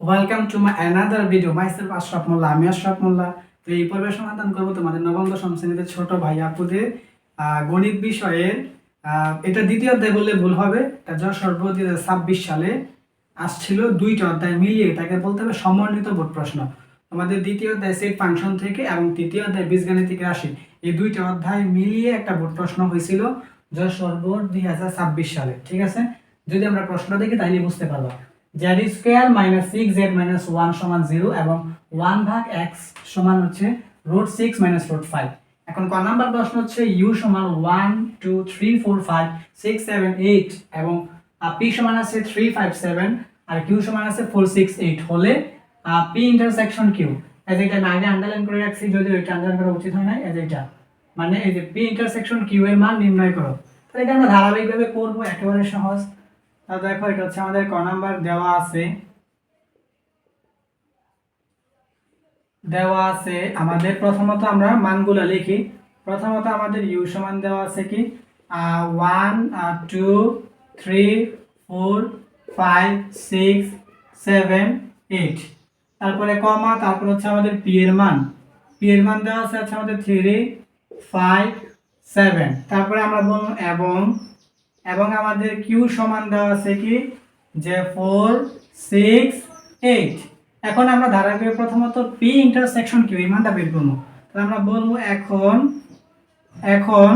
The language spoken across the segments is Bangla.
Welcome to my another video myself Ashraf Molla. আমি আশরাফ মোল্লা। তো এই পর্বে সমাধান করবো তোমাদের নবম দশম শ্রেণীতে ছোট ভাই আপুদের গণিত বিষয়ের এটা দ্বিতীয় অধ্যায় বললে ভুল হবে। এটা যশোর বোর্ড 2026 সালে আসছিল। দুইটা অধ্যায় মিলিয়ে তাকে বলতে হবে সমন্বিত বোর্ড প্রশ্ন। আমাদের দ্বিতীয় অধ্যায় সেট ফাংশন থেকে এবং তৃতীয় অধ্যায় বীজগাণিতিক রাশি, এই দুইটা অধ্যায় মিলিয়ে একটা বোর্ড প্রশ্ন হয়েছিল যশোর বোর্ড 2026 সালে। ঠিক আছে, যদি আমরা প্রশ্ন দেখি তাহলে বুঝতে পারবো। z square minus 6z minus 1 সমান 0 এবং 1 ভাগ x সমান হচ্ছে √6 মাইনাস √5। এখন ক নাম্বার প্রশ্ন হচ্ছে u সমান 1 2 3 4 5 6 7 8 এবং p সমান আছে 3 5 7 আর q সমান আছে 4 6 8 হলে p ইন্টারসেকশন q, এজ এটা আমি আগে আন্ডারলাইন করে রাখছি, যদি এটা আন্ডারলাইন করা উচিত হয় না, এজ এটা মানে এই যে p ইন্টারসেকশন q এর মান নির্ণয় করো। তাহলে এটা আমরা ধারাবাহিকভাবে করব, একেবারে সহজ। দেখো এটা হচ্ছে আমাদের ক নাম্বার দেওয়া আছে আমাদের। প্রথমত আমরা মানগুলো লিখি। প্রথমত আমাদের u সমান দেওয়া আছে কি 1 2 3 4 5 6 7 8, তারপরে কমা, তারপর হচ্ছে আমাদের p এর মান দেওয়া আছে আমাদের 3 5 7, তারপরে আমরা বলবো এবং আমাদের q সমান দেওয়া আছে কি যে 4 6 8। এখন আমরা ধারাবাহিক প্রথমত p ইন্টারসেকশন q এই মানটা বের করব। তাহলে আমরা বলবো এখন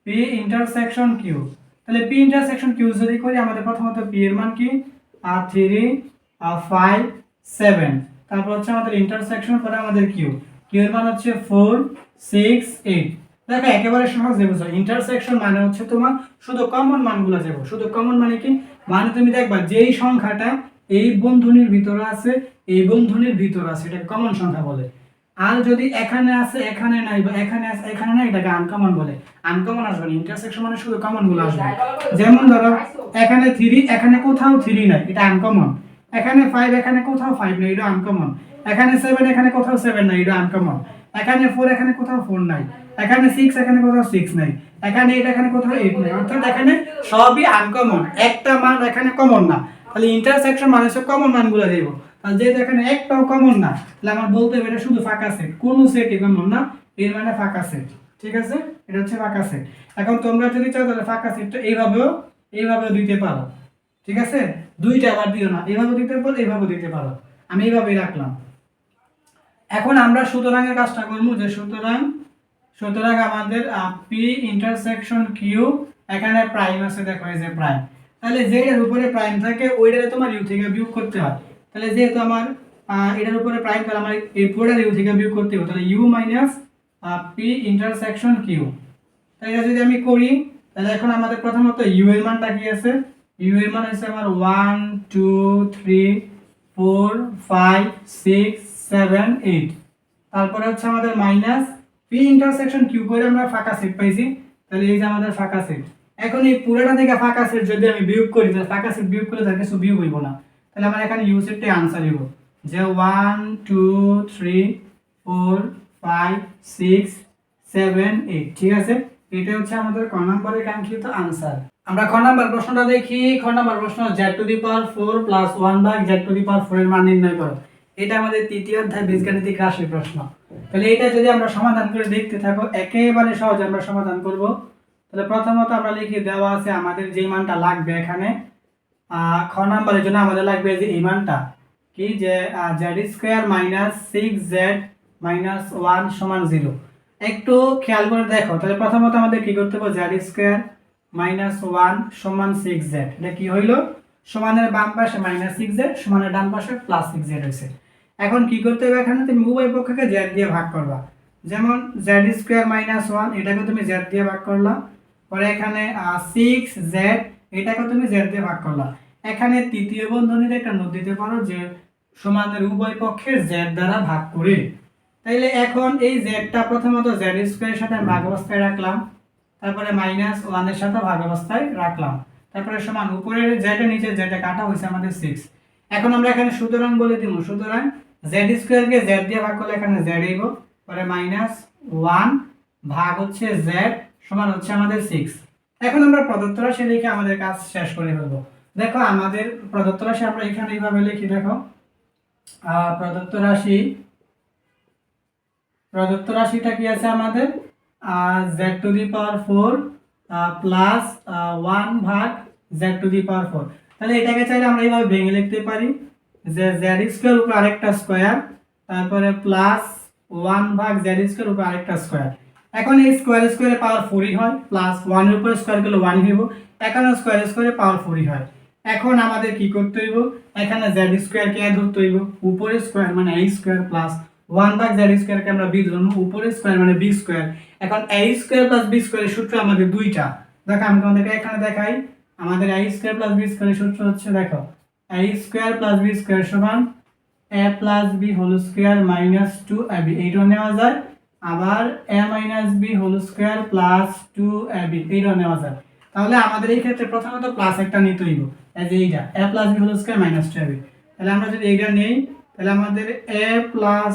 p ইন্টারসেকশন q। তাহলে p ইন্টারসেকশন q যদি করি আমাদের প্রথমত p এর মান কি 3 5 7, তারপর হচ্ছে আমাদের ইন্টারসেকশন করে আমাদের q এর মান হচ্ছে 4 6 8। দেখো একেবারে সহজ বুঝো। ইন্টারসেকশন মানে হচ্ছে তোমার শুধু কমন মানগুলো যাবো। শুধু কমন মানে কি, মানে তুমি দেখবা যেই সংখ্যাটা এই বন্ধনীর ভিতরে আছে এই বন্ধনীর ভিতরে আছে এটা কমন সংখ্যা বলে। আর যদি এখানে আছে এখানে নাই বা এখানে আছে এখানে নাই, এটাকে আনকমন বলে। আনকমন আসবে না, ইন্টারসেকশন মানে শুধু কমন গুলো আসবে। যেমন ধরো এখানে 3 এখানে কোথাও 3 নাই, এটা আনকমন। এখানে 5 এখানে কোথাও 5 নাই, এটা আনকমন। এখানে 7 এখানে কোথাও 7 নাই, এটা আনকমন। এখানে 4 এখানে কোথাও 4 নাই। এখানে 6 এখানে কোথাও 6 নাই। এখানে 8 এখানে কোথাও 8 নাই। অর্থাৎ এখানে সবই আনকমন, একটা মান এখানে কমন না। তাহলে ইন্টারসেকশন মানে হচ্ছে কমন মানগুলো দেব। তাহলে যেহেতু এখানে একটাও কমন না, তাহলে আমার বলতে হবে এটা শুধু ফাঁকা সেট, কোনো সেটই কমন না, এর মানে ফাঁকা সেট। ঠিক আছে, এটা হচ্ছে ফাঁকা সেট। এখন তোমরা যদি চাও তাহলে ফাঁকা সেটটা এইভাবেও দিতে পারো। ঠিক আছে, দুইটা আবার দিও না, এইভাবে দিতে পারো এইভাবে দিতে পারো। আমি এইভাবেই রাখলাম। এখন আমরা সুতরাং এর কাজটা করব যে সুতরাং আমাদের p ইন্টারসেকশন q, এখানে প্রাইম আছে, দেখো এই যে প্রাইম। তাহলে যেটার উপরে প্রাইম থাকে ওইটারে তোমার u থেকে বিয়োগ করতে হয়। তাহলে যেহেতু আমার এটার উপরে প্রাইম, তাহলে আমার এই পুরোটা u থেকে বিয়োগ করতে হবে। তাহলে u minus p intersection q। তাহলে এটা যদি আমি করি তাহলে এখন আমাদের প্রথমত u এর মানটা কি আছে, u এর মান আছে আমার 1 2 3 4 5 6 7 8, তারপরে হচ্ছে আমাদের মাইনাস p ইন্টারসেকশন q করে আমরা ফাঁকা সেট পাইছি। তাহলে এই যে আমাদের ফাঁকা সেট। এখন এই পুরোটা থেকে ফাঁকা সেট যদি আমি বিয়োগ করি তাহলে ফাঁকা সেট বিয়োগ করলে তার কিছু বিয়োগ হইব না। তাহলে আমরা এখানে u সেটটাই आंसर দিব যে 1 2 3 4 5 6 7 8। ঠিক আছে, এটা হচ্ছে আমাদের ক নম্বরের কাঙ্ক্ষিত आंसर। আমরা খ নাম্বার প্রশ্নটা দেখি। খ নাম্বার প্রশ্ন z to the power 4 plus 1 ভাগ z টু দি পাওয়ার 4 এর মান নির্ণয় করো। এটা আমাদের তৃতীয় অধ্যায় বীজগাণিতিক রাশির প্রশ্ন। তাহলে এটা যদি আমরা সমাধান করে দেখতে থাকো একেবারে সহজে আমরা সমাধান করব। তাহলে প্রথমত আমরা লিখি দেওয়া আছে আমাদের যে মানটা লাগবে এখানে খ নাম্বারের জন্য আমাদের লাগবে যে এই মানটা কি যে z² - 6z - 1 সমান 0। একটু খেয়াল করে দেখো। তাহলে প্রথমত আমাদের কি করতে হবে, z² - 1 সমান 6z, এটা কি হইল, সমানের বাম পাশে -6z সমানের ডান পাশে +6z হইছে। এখন কি করতে হবে, এখানে তুমি উভয় পক্ষকে z দিয়ে ভাগ করবা। যেমন z² - 1 এটাকে তুমি z দিয়ে ভাগ করলা, পরে এখানে 6z এটাকে তুমি z দিয়ে ভাগ করলা। এখানে তৃতীয় বন্ধনীতে একটা নোট দিতে পারো যে সমানের উভয় পক্ষের z দ্বারা ভাগ করে। তাইলে এখন এই zটা প্রথমত z² এর সাথে ভাগ অবস্থায় রাখলাম, তারপরে -1 এর সাথে ভাগ অবস্থায় রাখলাম, তারপরে সমান উপরের z এর নিচে z টা কাটা হইছে আমাদের 6। এখন আমরা এখানে সুতরাং বলে দিব, সুতরাং z² কে z দিয়ে ভাগ করলে এখানে z আইব, পরে -1 ভাগ হচ্ছে z সমান হচ্ছে আমাদের 6। এখন আমরা প্রদত্ত রাশি লিখে আমাদের কাজ শেষ করে ফেলব। দেখো আমাদের প্রদত্ত রাশি আমরা এখানে এইভাবে লিখি। দেখো প্রদত্ত রাশিটা কি আছে আমাদের z⁴ প্লাস 1 ভাগ z⁴। তাহলে এটাকে চাইলে আমরা এইভাবে ভেঙে লিখতে পারি যে z² উপর আরেকটা স্কয়ার, তারপরে প্লাস 1 ভাগ z² উপর আরেকটা স্কয়ার। এখন এই স্কয়ারে পাওয়ার 4 হয়, প্লাস 1 এর উপর স্কয়ার করলে 1 হইব, এখানে স্কয়ারে পাওয়ার 4 হয়। এখন আমাদের কি করতে হইব, এখানে z² কে ধরতে হইব, উপরে স্কয়ার মানে a² প্লাস 1 ভাগ z² কে আমরা b ধরব, উপরে স্কয়ার মানে b²। এখন a² প্লাস b² এর সূত্র আমাদের দুইটা। দেখো আমি তোমাদেরকে এখানে দেখাই, আমাদের a² প্লাস b² এর সূত্র হচ্ছে, দেখো a² প্লাস b² সমান a plus b whole square minus 2ab, এইটা নেওয়া যায়। আবার a minus b whole square plus 2ab, এইটা নেওয়া যায়। তাহলে আমাদের এই ক্ষেত্রে প্রথমত প্লাস একটা নিতে হইব, এই যে এইটা a plus b whole square minus 2ab। তাহলে আমরা যদি এইটা নেই, তাহলে আমাদের a plus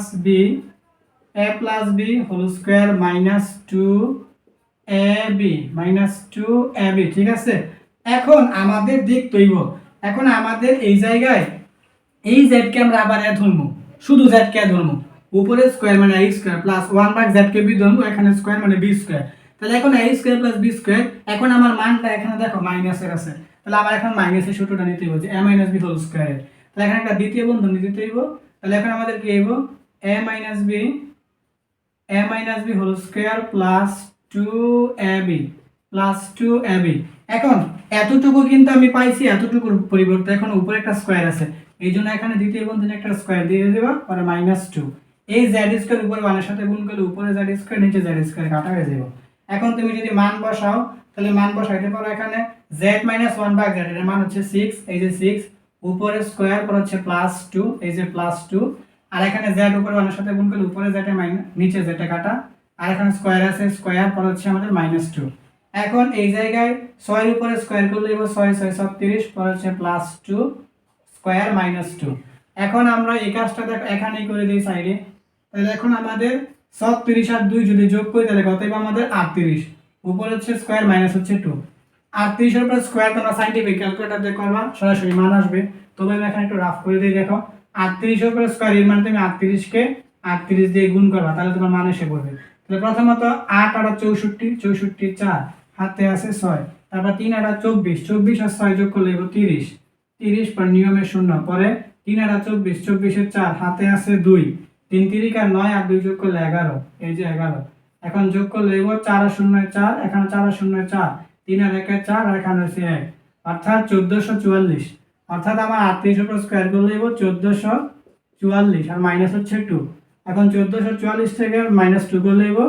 b whole square minus 2ab, ঠিক আছে। এখন আমাদের দেখতে হইব, এখন আমাদের এই জায়গায় এই z কে আমরা আবার a ধরবো, শুধু z কে ধরবো, উপরে স্কয়ার মানে a² প্লাস 1 ভাগ z কে b ধরবো, এখানে স্কয়ার মানে b²। তাহলে এখন a² প্লাস b², এখন আমার মানটা এখানে দেখো মাইনাসের আছে, তাহলে আমার এখন মাইনাসের সূত্রটা নিতে হইব যে a minus b whole square. তাহলে এখানে একটা দ্বিতীয় বন্ধনী দিতে হইব, তাহলে এখন আমাদের কি হইব a minus b whole square plus 2ab। এখন এতটুকু কিন্তু আমি পাইছি, এতটুকুর পরিবর্তে এখন উপরে একটা স্কয়ার আছে, এইজন্য এখানে দ্বিতীয় বন্ধনী একটা স্কয়ার দিয়ে দেবা, পরে -2। এই z² উপরে 1 এর সাথে গুণ করলে উপরে z² নিচে z² কাটা হয়ে যাবে। এখন তুমি যদি মান বসাও, তাহলে মান বসাইতে পারো এখানে z - 1 ভাগ z এর মান হচ্ছে 6, এই যে 6, উপরে স্কয়ার পর হচ্ছে +2, এই যে +2, আর এখানে z উপরে 1 এর সাথে গুণ করলে উপরে z নিচে z কাটা, আর এখানে স্কয়ার আছে, স্কয়ার পর হচ্ছে আমাদের -2। এখন এই জায়গায় 6 এর উপরে স্কয়ার করলে হবে 6 6 36, পর হচ্ছে +2 স্কয়ার -2। এখন আমরা এই কাজটা দেখো এখানেই করে দেই সাইডে, তাহলে এখন আমাদের 36 আর 2 যদি যোগ করি তাহলে কত হবে আমাদের 38, উপরে হচ্ছে স্কয়ার মাইনাস হচ্ছে 2। 38 এর উপর স্কয়ার তোমরা সাইন্টিফিক ক্যালকুলেটর দিয়ে করবা, সরাসরি মান আসবে। তবে আমি এখানে একটু রাফ করে দিই, দেখো 38 এর উপর স্কয়ার এর মানে তুমি 38 কে 38 দিয়ে গুণ করবা, তাহলে তোমার মান এসে পড়বে। তাহলে প্রথমত 8 আর 64, 64 4, হাতে আছে 6, তারপর 3 আর 24, 24 আর 6 যোগ করলে হবে 30, 30 পর নিয়মে 0, পরে 3 আর 24, 24 এর 4, হাতে আছে 2, 3 3 আর 9 আর 2 যোগ করলে 11, এই যে 11। এখন যোগ করলে হবে 4 আর 0 4, এখানে 4 আর 0 4, 3 আর 1 4, আর এখানে হচ্ছে 1, অর্থাৎ 1444। অর্থাৎ আমার 38 এর উপর স্কয়ার করলে হবে 1444, আর মাইনাস হচ্ছে 2। এখন 1444 থেকে -2 করলে হবে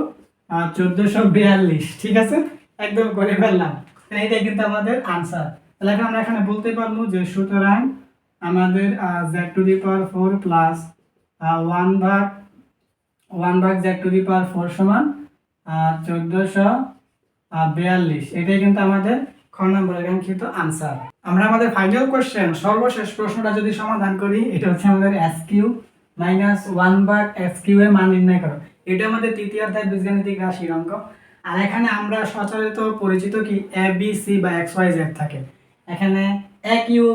1442, ঠিক আছে, একদম করে ফেললাম। এইটাই কিন্তু আমাদের आंसर। তাহলে এখন আমরা এখানে বলতে পারবো যে সুতরাং আমাদের z⁴ প্লাস 1 ভাগ z⁴ সমান 1442, এটাই কিন্তু আমাদের খ নম্বরের কাঙ্ক্ষিত आंसर। আমরা আমাদের ফাইনাল কোশ্চেন সর্বশেষ প্রশ্নটা যদি সমাধান করি, এটা হচ্ছে আমাদের s³ - 1 ভাগ x³ এর মান নির্ণয় করো। এটা আমাদের তৃতীয় অধ্যায় বীজগাণিতিক রাশির অঙ্ক। আর এখানে আমরা সচরাচর পরিচিত কি a b c বা x y z থাকে। এখানে a³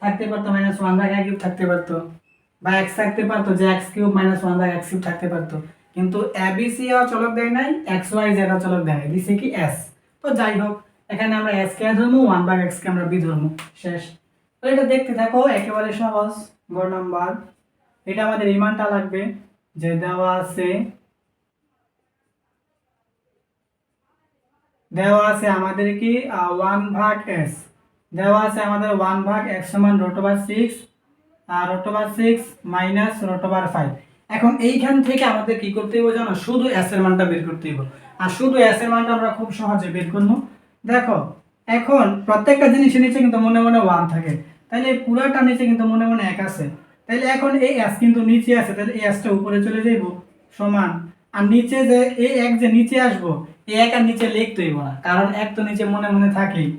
থাকতে পারতো, -1 ভাগ a³ থাকতে পারতো, বা x থাকতে পারতো যে x³ - 1 ভাগ x³ থাকতে পারতো, কিন্তু a b c চলক দেয় নাই, x y z চলক দেয় নাই, দিছে কি s। তো যাই হোক, এখানে আমরা s কে ধরবো, 1 ভাগ x কে আমরা b ধরবো, শেষ। তো এটা দেখতে থাকো, একেবারে সহজ। গ নাম্বার, এটা আমাদের এই মানটা লাগবে যে দেওয়া আছে আমাদের কি 1 ভাগ s, দেওয়া আছে আমাদের 1 ভাগ x সমান √6 আর √6 মাইনাস √5। এখন এইখান থেকে আমাদের কি করতে হবে জানো, শুধু s এর মানটা বের করতে হবে। আর শুধু s এর মানটা আমরা খুব সহজে বের করব। দেখো এখন প্রত্যেকটা জিনিসের নিচে কিন্তু মনে মনে 1 থাকে, তাহলে পুরোটা নিচে কিন্তু মনে মনে 1 আছে। তাহলে এখন এই s কিন্তু নিচে আছে, তাহলে এই s টা উপরে চলে যাইবো সমান, আর নিচে যে এই 1 যে নিচে আসবো, এই 1 আর নিচে লিখতে হইব না, কারণ 1 তো নিচে মনে মনে থাকেই,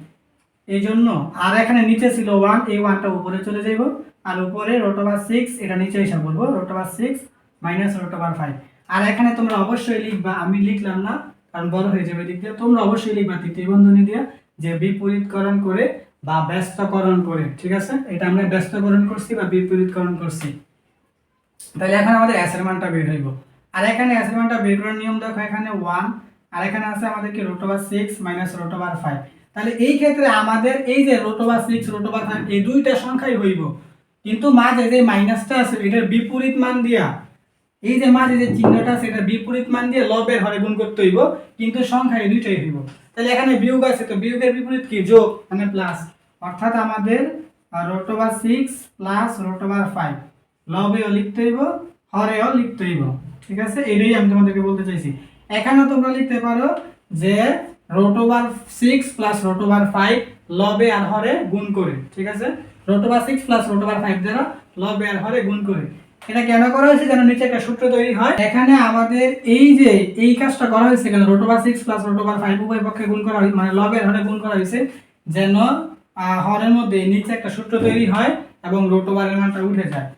এই জন্য। আর এখানে নিচে ছিল 1, এই 1টা উপরে চলে যাইব, আর উপরে √6 এটা নিচে এসে বলবো, √6 মাইনাস √5। আর এখানে তোমরা অবশ্যই লিখবা, আমি লিখলাম না কারণ বড় হয়ে যাবে দিক দিয়ে, তোমরা অবশ্যই লিখবা তৃতীয় বন্ধনী দিয়ে যে বিপরীতকরণ করে বা ব্যস্তকরণ করে, ঠিক আছে। এটা আমরা ব্যস্তকরণ করছি বা বিপরীতকরণ করছি। তাহলে এখন আমাদের s এর মানটা বের হইব। আর এখানে s এর মানটা বের করার নিয়ম দেখো, এখানে 1 আর এখানে আছে আমাদের কি √6 - √5। তাহলে এই ক্ষেত্রে আমাদের এই যে √6 √5 এই দুইটা সংখ্যাই হইব, কিন্তু মাঝে যে মাইনাসটা আছে এটার বিপরীত মান দিয়া, এই যে মাঝে যে চিহ্নটা আছে এটার বিপরীত মান দিয়ে লবের হরে গুণ করতে হইব, কিন্তু সংখ্যা এই দুইটাই হইব। তাহলে এখানে বিয়োগ আছে, তো বিয়োগের বিপরীত কি? যোগ, মানে প্লাস। অর্থাৎ আমাদের √6 √5 লবেও লিখতে হইব, হরেও লিখতে হইব। ঠিক আছে, এটাই আমি তোমাদেরকে বলতে চাইছি। এখানেও তোমরা লিখতে পারো যে √6 √5 লবে আর হরে গুণ করে। ঠিক আছে, √6 √5 দ্বারা লবে আর হরে গুণ করে। এটা কেন করা হয়েছে? যেন নিচে একটা সূত্র তৈরি হয়। এখানে আমাদের এই যে এই কাজটা করা হয়েছে কেন, √6 √5 উভয় পক্ষে গুণ করা হয়েছে, মানে লবের হরে গুণ করা হয়েছে, যেন হরের মধ্যে নিচে একটা সূত্র তৈরি হয় এবং √5 এর মানটা উঠে যায়।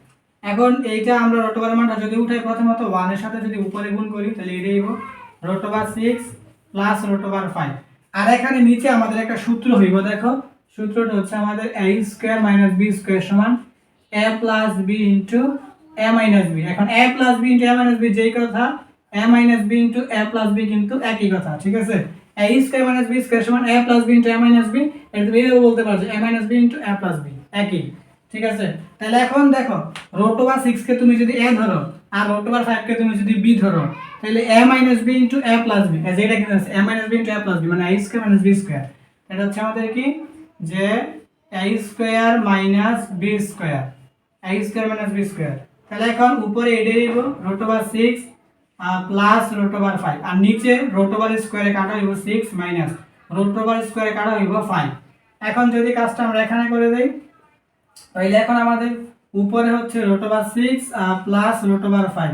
এখন এইটা আমরা √5 এর মানটা যদি উঠাই, প্রথমত 1 এর সাথে যদি উপরে গুণ করি তাহলে এটাই হবে √6 √5। আর এখানে নিচে আমাদের একটা সূত্র হইব, দেখো সূত্রটা হচ্ছে আমাদের a² - b² সমান a + b * a - b। এখন a + b * a - b যেই কথা, a - b * a + b কিন্তু একই কথা। ঠিক আছে, a² - b² সমান a + b * a - b, এটা তুমি এভাবে বলতে পারো যে a - b * a + b একই। ঠিক আছে, তাহলে এখন দেখো √6 কে তুমি যদি a ধরো আর √5 কে তুমি যদি b ধরো, তাহলে a - b * a + b, যেটা কি আছে a - b * a + b মানে a² - b²। এটা হচ্ছে আমাদের কি, যে a² - b², a² - b²। তাহলে এখন উপরে এটাই হইব √6 +√5, আর নিচে √² কাটা হইব 6 মাইনাস √² কাটা হইব 5। এখন যদি কাজটা আমরা এখানে করে দেই, তাহলে এখন আমাদের উপরে হচ্ছে √6 +√5,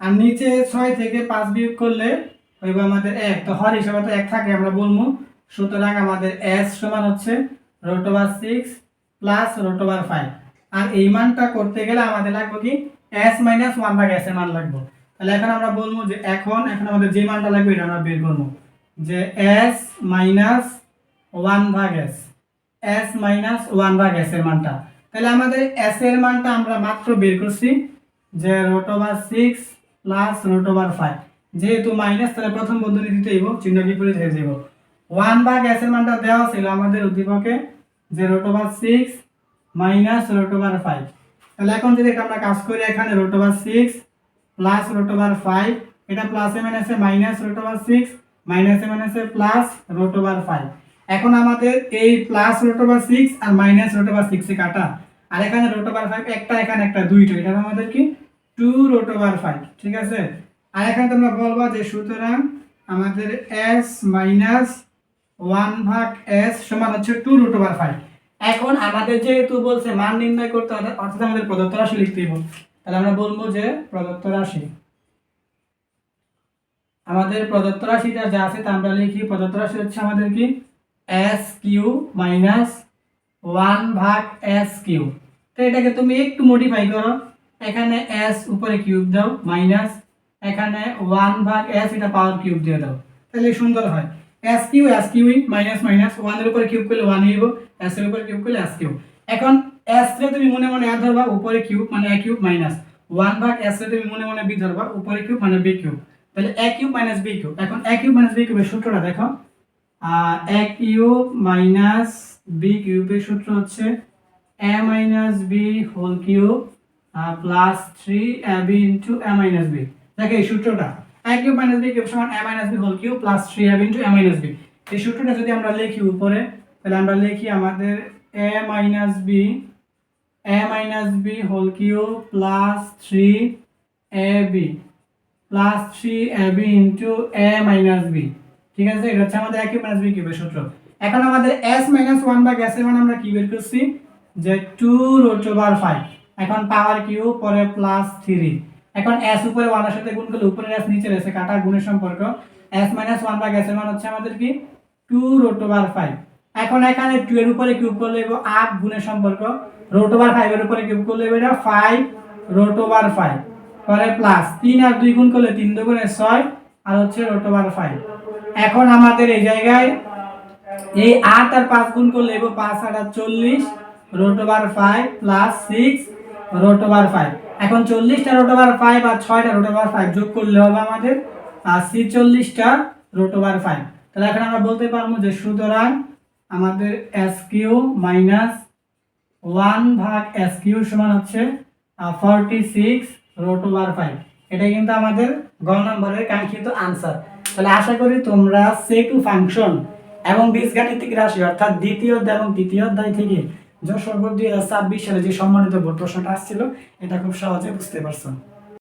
আর নিচে 6 থেকে 5 বিয়োগ করলে হইব আমাদের 1। তো হর হিসাবে তো 1 থাকে, আমরা বলবো। সুতরাং আমাদের s সমান হচ্ছে √6 +√5। আর এই মানটা করতে গেলে আমাদের লাগবে কি, s - 1/s এর মান লাগবে। তাহলে এখন আমরা বলবো যে এখন আমাদের যে মানটা লাগবে এটা আমরা বের করব, যে s - 1/s, s - 1/s এর মানটা। তাহলে আমাদের s এর মানটা আমরা মাত্র বের করছি, যে √6 +√5, যেহেতু মাইনাস তাহলে প্রথম বন্ধনী দিতে হইব, চিহ্ন বিপরীত হয়ে যাব। 1/s এর মানটা দেওয়া ছিল আমাদের উদ্দীপকে, যে √6 -√5। তাহলে এখন যদি আমরা কাজ করি, এখানে √6 +√5, এটা প্লাসে মাইনাসে -√6, মাইনাসে মাইনাসে +√5। এখন আমাদের এই +√6 আর -√6 এ কাটা, আর এখানে √5 একটা, এখানে একটা, দুইটা, এটা আমাদের কি 2√5। ঠিক আছে, আর এখানে তোমরা বলবা যে সুতরাং আমাদের s - 1/s সমান হচ্ছে 2√5। এখন আমাদের যেহেতু বলছে মান নির্ণয় করতে হবে, অর্থাৎ আমাদের প্রদত্ত রাশি লিখতে হবে। তাহলে আমরা বলবো যে প্রদত্ত রাশি, আমাদের প্রদত্ত রাশিটা যা আছে তা আমরা লিখি। প্রদত্ত রাশি হচ্ছে আমাদের কি s³ - 1/s³। তো এটাকে তুমি একটু মডিফাই করো, এখানে s উপরে কিউব দাও, মাইনাস এখানে 1/s এটা পাওয়ার কিউব দিয়ে দাও, তাহলে সুন্দর হয়। s³ মাইনাস মাইনাস 1 এর উপরে কিউব করলে 1 হইব, s এর উপরে কিউব করলে s³। এখন s রে তুমি মনে মনে a ধরবা, উপরে কিউব মানে a³ মাইনাস 1/s রে তুমি মনে মনে b ধরবা, উপরে কিউব মানে b³। তাহলে a³ - b³। এখন a³ - b³ এর সূত্রটা দেখো, a³ - b³ এর সূত্র হচ্ছে a - b whole cube plus 3ab * a - b। দেখো এই সূত্রটা a³ - b³ সমান a - b whole cube plus 3ab * a - b। এই সূত্রটা যদি আমরা লিখি উপরে, তাহলে আমরা লিখি আমাদের a - b whole cube plus 3ab plus 3ab * a - b। ঠিক আছে, এটা হচ্ছে আমাদের a³ - b³ এর সূত্র। এখন আমাদের s - 1/s এর মান আমরা কি বের করছি, যে 2√5। এখন পাওয়ার কিউব পরে প্লাস 3। এখন s উপরে 1 এর সাথে গুণ করলে উপরের s নিচের s এ কাটা, গুণের সম্পর্ক। s - 1/s এর মান হচ্ছে আমাদের কি 2√5। এখন এখানে 2 এর উপরে কিউব করলে হবে 8, গুণের সম্পর্ক। √5 এর উপরে কিউব করলে হবে 5√5 পরে প্লাস 3 আর 2 গুণ করলে 3 × 2 = 6 আর হচ্ছে √5। এখন আমাদের এই জায়গায় এই 8 আর 5 গুণ করলে হবে 5 × 8 = 40 √5 প্লাস 6 √5। এখন 40টা রুট ওভার 5 আর 6টা রুট ওভার 5 যোগ করলে হবে আমাদের 46টা রুট ওভার 5। তাহলে এখন আমরা বলতে পারবো যে সুতরাং আমাদের এস কিউ মাইনাস 1 ভাগ এস কিউ সমান হচ্ছে 46 রুট ওভার 5। এটাই কিন্তু আমাদের গ নম্বরের কাঙ্ক্ষিত আনসার। তাহলে আশা করি তোমরা সেক ফাংশন এবং বীজগাণিতিক রাশি অর্থাৎ দ্বিতীয় অধ্যায় এবং তৃতীয় অধ্যায় থেকে যশোর বোর্ড 2026 সালে যে সম্মানিত বোর্ড প্রশ্নটা আসছিল এটা খুব সহজে বুঝতে পারছো।